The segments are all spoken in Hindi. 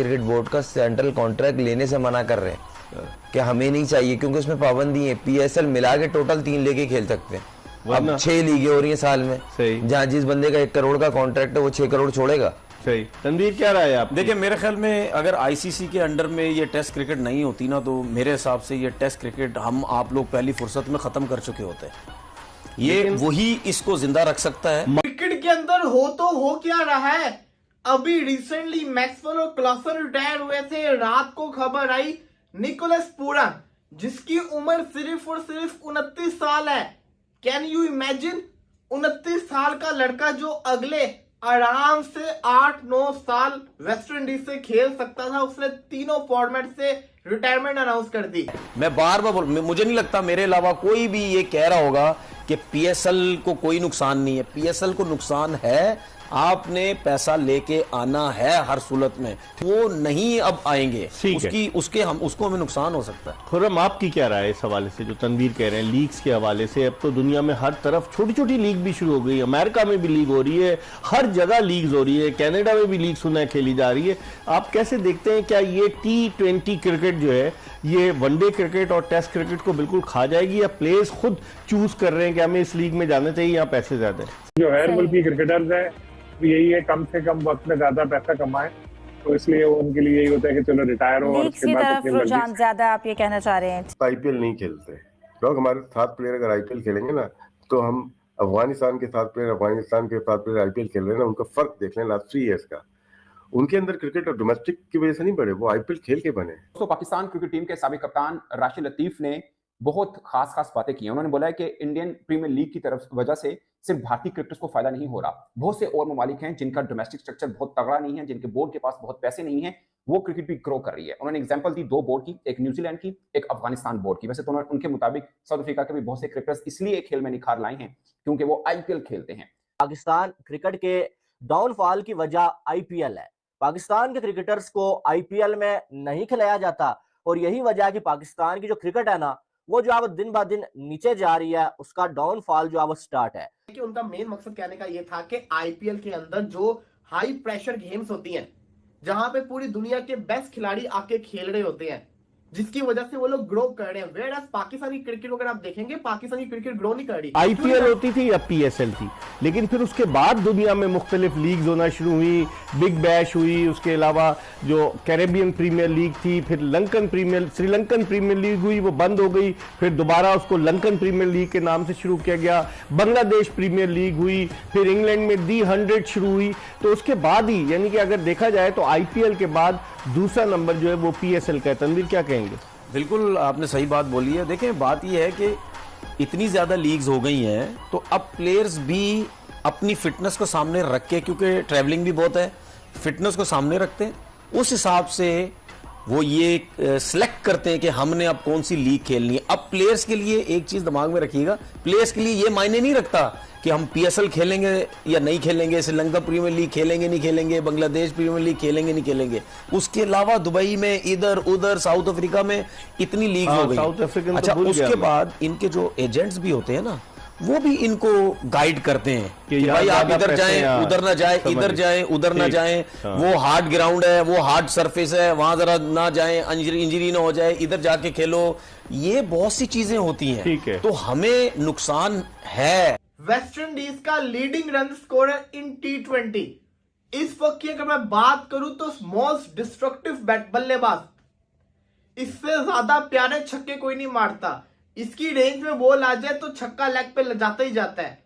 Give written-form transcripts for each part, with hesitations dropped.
क्रिकेट बोर्ड का सेंट्रल कॉन्ट्रैक्ट लेने से मना कर रहे हैं कि हमें नहीं चाहिए, क्योंकि उसमें पाबंदी है। पीएसएल मिला के टोटल 3 लेके खेल सकते हैं। अब 6 लीगें हो रही हैं साल में, जहाँ जिस बंदे का 1 करोड़ का कॉन्ट्रैक्ट है वो 6 करोड़ छोड़ेगा। सही। तनवीर क्या राय है आप? देखिए, मेरे ख्याल में अगर आईसीसी के अंडर में ये टेस्ट क्रिकेट नहीं होती ना, तो मेरे हिसाब से ये टेस्ट क्रिकेट हम आप लोग पहली फुर्सत में खत्म कर चुके होते हैं। ये वही इसको जिंदा रख सकता है। क्रिकेट के अंदर हो क्या रहा है। अभी रिसेंटली मैक्सवेल और क्लासन रिटायर हुए थे। रात को खबर आई निकोलस पूरन, जिसकी उम्र सिर्फ और सिर्फ 29 साल है। कैन यू इमेजिन, 29 साल का लड़का जो अगले आराम से 8-9 साल वेस्ट इंडीज से खेल सकता था, उसने तीनों फॉर्मेट से रिटायरमेंट अनाउंस कर दी। मैं बार बार मुझे नहीं लगता मेरे अलावा कोई भी ये कह रहा होगा कि पीएसएल को कोई नुकसान नहीं है। पीएसएल को नुकसान है, आपने पैसा लेके आना है हर सूरत में, वो नहीं अब आएंगे, उसको हमें नुकसान हो सकता है। खुर्रम, आपकी क्या राय है इस हवाले से जो तनवीर कह रहे हैं लीग्स के हवाले से? अब तो दुनिया में हर तरफ छोटी छोटी लीग भी शुरू हो गई है। अमेरिका में भी लीग हो रही है, हर जगह लीग्स हो रही है, कनाडा में भी लीग सुना है खेली जा रही है। आप कैसे देखते हैं, क्या ये T20 क्रिकेट जो है ये वनडे क्रिकेट और टेस्ट क्रिकेट को बिल्कुल खा जाएगी, या प्लेयर्स खुद चूज कर रहे हैं कि हमें इस लीग में जाना चाहिए, यहाँ पैसे ज्यादा है? जो गैर मुल्की क्रिकेटर्स है यही है, कम से कम वक्त में ज्यादा पैसा कमाए, तो इसलिए उनके लिए यही होता है कि चलो रिटायर हो और उसके बाद अपनी रुझान ज्यादा, आप ये कहना चाह रहे हैं? आईपीएल नहीं खेलते लोग। हमारे 7 प्लेयर अगर आईपीएल खेलेंगे ना, तो हम अफगानिस्तान के 7 प्लेयर आईपीएल खेल रहे हैं ना, उनका फर्क देख लें लास्ट 3 ईयर्स का। उनके अंदर क्रिकेट और डोमेस्टिक की वजह से नहीं बढ़े, वो आईपीएल खेल के बने। तो पाकिस्तान क्रिकेट टीम के साबिक कप्तान राशिद लतीफ ने बहुत खास बातें की हैं। उन्होंने बोला है कि इंडियन प्रीमियर लीग की तरफ वजह से सिर्फ भारतीय क्रिकेटर्स को फायदा नहीं हो रहा, बहुत से और ममालिक हैं जिनका डोमेस्टिक स्ट्रक्चर बहुत तगड़ा नहीं है, जिनके बोर्ड के पास बहुत पैसे नहीं है, वो क्रिकेट भी ग्रो कर रही है। उन्होंने एग्जांपल दी 2 बोर्ड की, एक न्यूजीलैंड की, एक अफगानिस्तान बोर्ड की। वैसे तो उनके मुताबिक साउथ अफ्रीका के भी बहुत से क्रिकेटर्स इसलिए खेल में निखार लाए हैं क्योंकि वो आईपीएल खेलते हैं। पाकिस्तान क्रिकेट के डाउनफॉल की वजह आईपीएल है। पाकिस्तान के क्रिकेटर्स को आईपीएल में नहीं खिलाया जाता, और यही वजह है कि पाकिस्तान की जो क्रिकेट है ना, वो जो अब दिन ब दिन नीचे जा रही है, उसका डाउनफॉल जो है वो स्टार्ट है। कि उनका मेन मकसद कहने का ये था कि आईपीएल के अंदर जो हाई प्रेशर गेम्स होती हैं, जहां पे पूरी दुनिया के बेस्ट खिलाड़ी आके खेल रहे होते हैं, जिसकी वजह से वो लोग ग्रो कर रहे हैं। वेयर पाकिस्तानी क्रिकेट अगर आप देखेंगे, पाकिस्तानी क्रिकेट ग्रो नहीं कर रही। आईपीएल होती थी या पीएसएल थी, लेकिन फिर उसके बाद दुनिया में मुख्तलिफ लीग्स होना शुरू हुई। बिग बैश हुई, उसके अलावा जो कैरेबियन प्रीमियर लीग थी, फिर श्रीलंकन प्रीमियर लीग हुई, वो बंद हो गई, फिर दोबारा उसको लंकन प्रीमियर लीग के नाम से शुरू किया गया। बांग्लादेश प्रीमियर लीग हुई, फिर इंग्लैंड में दी 100 शुरू हुई। तो उसके बाद ही, यानी कि अगर देखा जाए तो आईपीएल के बाद दूसरा नंबर जो है वो पीएसएल का है। तनवीर क्या कहेंगे? बिल्कुल आपने सही बात बोली है। देखें, बात यह है कि इतनी ज्यादा लीग्स हो गई हैं, तो अब प्लेयर्स भी अपनी फिटनेस को सामने रख के, क्योंकि ट्रैवलिंग भी बहुत है, फिटनेस को सामने रखते हैं, उस हिसाब से वो ये सिलेक्ट करते हैं कि हमने अब कौन सी लीग खेलनी है। अब प्लेयर्स के लिए एक चीज दिमाग में रखिएगा, प्लेयर्स के लिए ये मायने नहीं रखता कि हम पीएसएल खेलेंगे या नहीं खेलेंगे, श्रीलंका प्रीमियर लीग खेलेंगे नहीं खेलेंगे, बांग्लादेश प्रीमियर लीग खेलेंगे नहीं खेलेंगे। उसके अलावा दुबई में, इधर उधर, साउथ अफ्रीका में इतनी लीग हो गई। अच्छा, उसके बाद इनके जो एजेंट्स भी होते हैं ना, वो भी इनको गाइड करते हैं कि भाई आप इधर जाएं, उधर ना जाएं, इधर जाएं, उधर ना जाएं, वो हार्ड ग्राउंड है, वो हार्ड सरफेस है, वहां जरा ना जाएं, इंजरी ना हो जाए, इधर जाके खेलो। ये बहुत सी चीजें होती हैं, तो हमें नुकसान है। वेस्ट इंडीज का लीडिंग रन स्कोरर इन T20 इस वक्त की अगर मैं बात करूं तो मोस्ट डिस्ट्रक्टिव बल्लेबाज, इससे ज्यादा प्यारे छक्के कोई नहीं मारता। इसकी रेंज में बॉल आ जाए तो छक्का लेग पे जाता ही जाता है।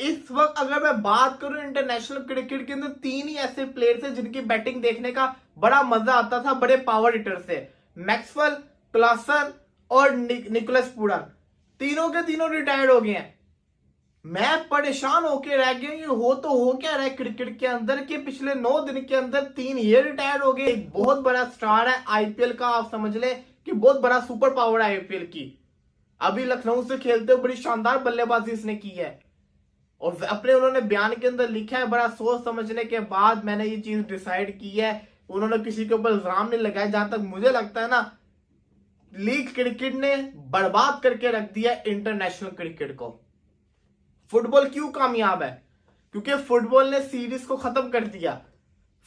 इस वक्त अगर मैं बात करूं इंटरनेशनल क्रिकेट के अंदर 3 ही ऐसे प्लेयर्स हैं जिनकी बैटिंग देखने का बड़ा मजा आता था, बड़े पावर हिटर से। मैक्सवेल, क्लासन और निकोलस पूरन, तीनों के तीनों रिटायर्ड हो गए हैं। मैं परेशान होके रह गया, ये हो क्या रहा है क्रिकेट के अंदर कि पिछले 9 दिन के अंदर 3 ये रिटायर हो गए। एक बहुत बड़ा स्टार है आईपीएल का, आप समझ ले कि बहुत बड़ा सुपर पावर है आईपीएल की। अभी लखनऊ से खेलते हुए बड़ी शानदार बल्लेबाजी इसने की है, और अपने उन्होंने बयान के अंदर लिखा है, बड़ा सोच समझने के बाद मैंने ये चीज डिसाइड की है। उन्होंने किसी के ऊपर इल्जाम नहीं लगाया। जहां तक मुझे लगता है ना, लीग क्रिकेट ने बर्बाद करके रख दिया इंटरनेशनल क्रिकेट को। फुटबॉल क्यों कामयाब है? क्योंकि फुटबॉल ने सीरीज को खत्म कर दिया।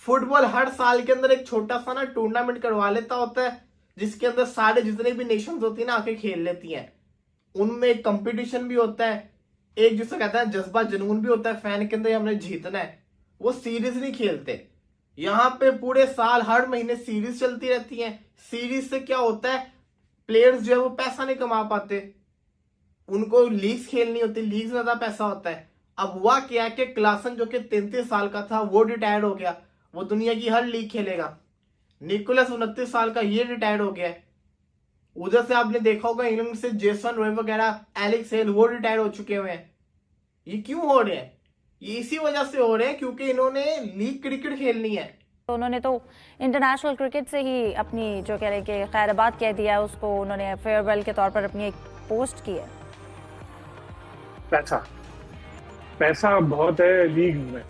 फुटबॉल हर साल के अंदर एक छोटा सा ना टूर्नामेंट करवा लेता होता है, जिसके अंदर सारे जितने भी नेशंस होती है ना आके खेल लेती हैं। उनमें एक कंपटीशन भी होता है, एक जिसे कहते हैं जज्बा जुनून भी होता है फैन के अंदर, हमने जीतना है। वो सीरीज नहीं खेलते, यहाँ पे पूरे साल हर महीने सीरीज चलती रहती है। सीरीज से क्या होता है, प्लेयर्स जो है वो पैसा नहीं कमा पाते, उनको लीग्स खेलनी होती, लीग में ज्यादा पैसा होता है। अब हुआ क्या कि क्लासन जो कि 33 साल का था वो रिटायर्ड हो गया, वो दुनिया की हर लीग खेलेगा। निकोलस 29 साल का ये रिटायर्ड हो गया है। उधर से आपने देखा होगा इंग्लैंड से जेसन रॉय वगैरह, एलेक्स हेल वो रिटायर हो चुके हुए हैं। ये क्यों हो रहे हैं? ये इसी वजह से हो रहे हैं क्योंकि इन्होंने लीग क्रिकेट खेलनी है। तो उन्होंने तो इंटरनेशनल क्रिकेट से ही अपनी जो कह रहे कि खैराबाद कह दिया है, उसको उन्होंने फेयरवेल के तौर पर अपनी एक पोस्ट की है। पैसा बहुत है लीग में,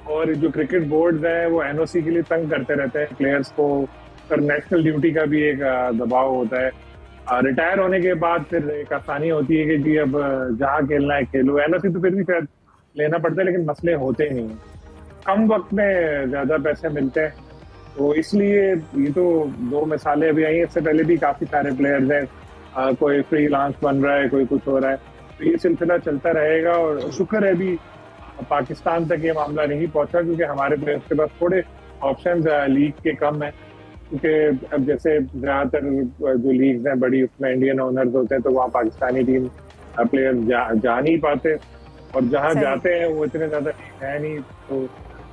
और जो क्रिकेट बोर्ड है वो एनओसी के लिए तंग करते रहते हैं प्लेयर्स को, पर नेशनल ड्यूटी का भी एक दबाव होता है। रिटायर होने के बाद फिर एक आसानी होती है कि जी अब जहाँ खेलना है खेलो। एनओसी तो फिर भी शायद लेना पड़ता है, लेकिन मसले होते नहीं हैं, कम वक्त में ज्यादा पैसे मिलते हैं। तो इसलिए ये तो 2 मिसालें अभी आई, इससे पहले भी काफी सारे प्लेयर्स हैं, कोई फ्रीलांस बन रहा है, कोई कुछ हो रहा है। तो ये सिलसिला चलता रहेगा, और शुक्र है अभी पाकिस्तान तक ये मामला नहीं पहुंचा, क्योंकि हमारे प्लेयर्स के पास थोड़े ऑप्शंस लीग के कम है। क्योंकि अब जैसे ज्यादातर जो लीग्स हैं बड़ी, उसमें इंडियन ओनर्स होते हैं, तो वहाँ पाकिस्तानी टीम प्लेयर जा नहीं पाते, और जहाँ जाते हैं वो इतने ज्यादा है नहीं, तो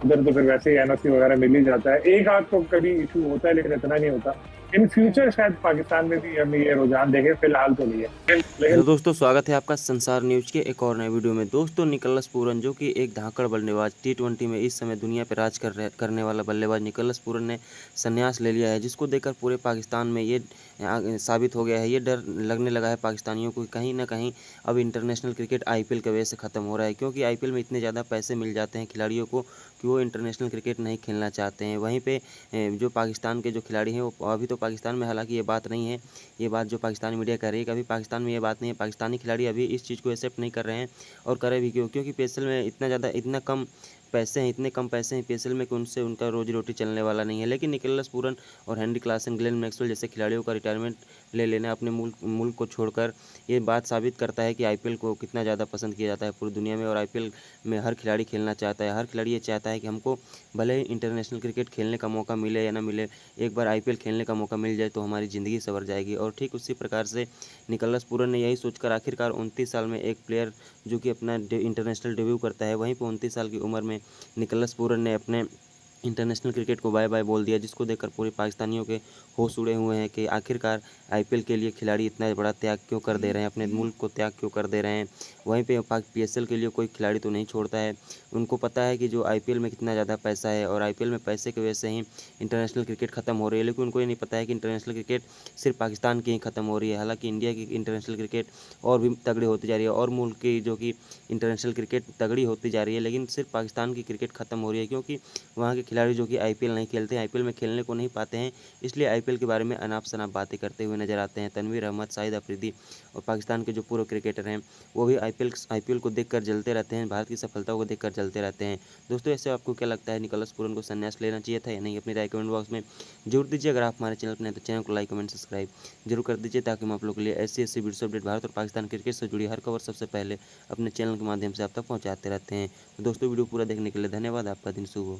उधर तो फिर वैसे ही एनओसी वगैरह मिल ही जाता है। एक आध तो कभी इशू होता है, लेकिन इतना नहीं होता। इन फ्यूचर शायद पाकिस्तान में भी हम ये रुझान देखें, फिलहाल तो नहीं है। लेकिन तो दोस्तों स्वागत है आपका संसार न्यूज के एक और नए वीडियो में। दोस्तों निकोलस पूरन जो कि एक धाकड़ बल्लेबाज, टी20 में इस समय दुनिया पर राज करने वाला बल्लेबाज निकोलस पूरन ने संन्यास ले लिया है, जिसको देखकर पूरे पाकिस्तान में ये साबित हो गया है, ये डर लगने लगा है पाकिस्तानियों को कहीं ना कहीं अब इंटरनेशनल क्रिकेट आईपीएल की वजह से ख़त्म हो रहा है। क्योंकि आईपीएल में इतने ज़्यादा पैसे मिल जाते हैं खिलाड़ियों को कि वो इंटरनेशनल क्रिकेट नहीं खेलना चाहते हैं। वहीं पे जो पाकिस्तान के जो खिलाड़ी हैं वो अभी तो पाकिस्तान में, हालांकि ये बात नहीं है, ये बात जो पाकिस्तानी मीडिया कह रही है कि अभी पाकिस्तान में ये बात नहीं है, पाकिस्तानी खिलाड़ी अभी इस चीज़ को एक्सेप्ट नहीं कर रहे हैं। और करे भी क्यों? क्योंकि पीएसएल में इतना कम पैसे हैं, इतने कम पैसे हैं पीएसएल में कि उनसे उनका रोजी रोटी चलने वाला नहीं है। लेकिन निकोलस पूरन और हेनरी क्लासन, ग्लेन मैक्सवेल जैसे खिलाड़ियों का रिटायरमेंट ले लेना अपने मुल्क को छोड़कर, ये बात साबित करता है कि आईपीएल को कितना ज़्यादा पसंद किया जाता है पूरी दुनिया में। और आईपीएल में हर खिलाड़ी खेलना चाहता है, हर खिलाड़ी ये चाहता है कि हमको भले ही इंटरनेशनल क्रिकेट खेलने का मौका मिले या ना मिले, एक बार आईपीएल खेलने का मौका मिल जाए तो हमारी ज़िंदगी संवर जाएगी। और ठीक उसी प्रकार से निकोलस पूरन ने यही सोचकर आखिरकार 29 साल में एक प्लेयर जो कि अपना इंटरनेशनल डेब्यू करता है, वहीं पर 29 साल की उम्र में निकोलस पूरन ने अपने इंटरनेशनल क्रिकेट को बाय बाय बोल दिया, जिसको देखकर पूरे पाकिस्तानियों के होश उड़े हुए हैं कि आखिरकार आईपीएल के लिए खिलाड़ी इतना बड़ा त्याग क्यों कर दे रहे हैं, अपने मुल्क को त्याग क्यों कर दे रहे हैं। वहीं पे पीएसएल के लिए कोई खिलाड़ी तो नहीं छोड़ता है, उनको पता है कि जो आईपीएल में कितना ज़्यादा पैसा है, और आईपीएल में पैसे की वजह से ही इंटरनेशनल क्रिकेट ख़त्म हो रही है। लेकिन उनको ये नहीं पता है कि इंटरनेशनल क्रिकेट सिर्फ पाकिस्तान की ही ख़त्म हो रही है। हालाँकि इंडिया की इंटरनेशनल क्रिकेट और भी तगड़ी होती जा रही है, और मुल्क की जो कि इंटरनेशनल क्रिकेट तगड़ी होती जा रही है, लेकिन सिर्फ पाकिस्तान की क्रिकेट ख़त्म हो रही है, क्योंकि वहाँ के खिलाड़ी जो कि आईपीएल नहीं खेलते हैं, आईपीएल में खेलने को नहीं पाते हैं, इसलिए आईपीएल के बारे में अनाप शनाप बातें करते हुए नजर आते हैं। तनवीर अहमद, शाहिद अफरीदी और पाकिस्तान के जो पूर्व क्रिकेटर हैं वो भी आईपीएल को देखकर जलते रहते हैं, भारत की सफलताओं को देखकर जलते रहते हैं। दोस्तों ऐसे आपको क्या लगता है, निकोलस पूरन को संन्यास लेना चाहिए था या नहीं? अपनी राय कमेंट बॉक्स में जरूर दीजिए। अगर आप हमारे चैनल पर नए तो चैनल को लाइक कमेंट सब्सक्राइब जरूर कर दीजिए, ताकि हम आप लोगों के लिए ऐसी वीडियो अपडेट भारत और पाकिस्तान क्रिकेट से जुड़ी हर खबर सबसे पहले अपने चैनल के माध्यम से आप तक पहुँचाते रहते हैं। तो दोस्तों वीडियो पूरा देखने के लिए धन्यवाद। आपका दिन शुभ हो।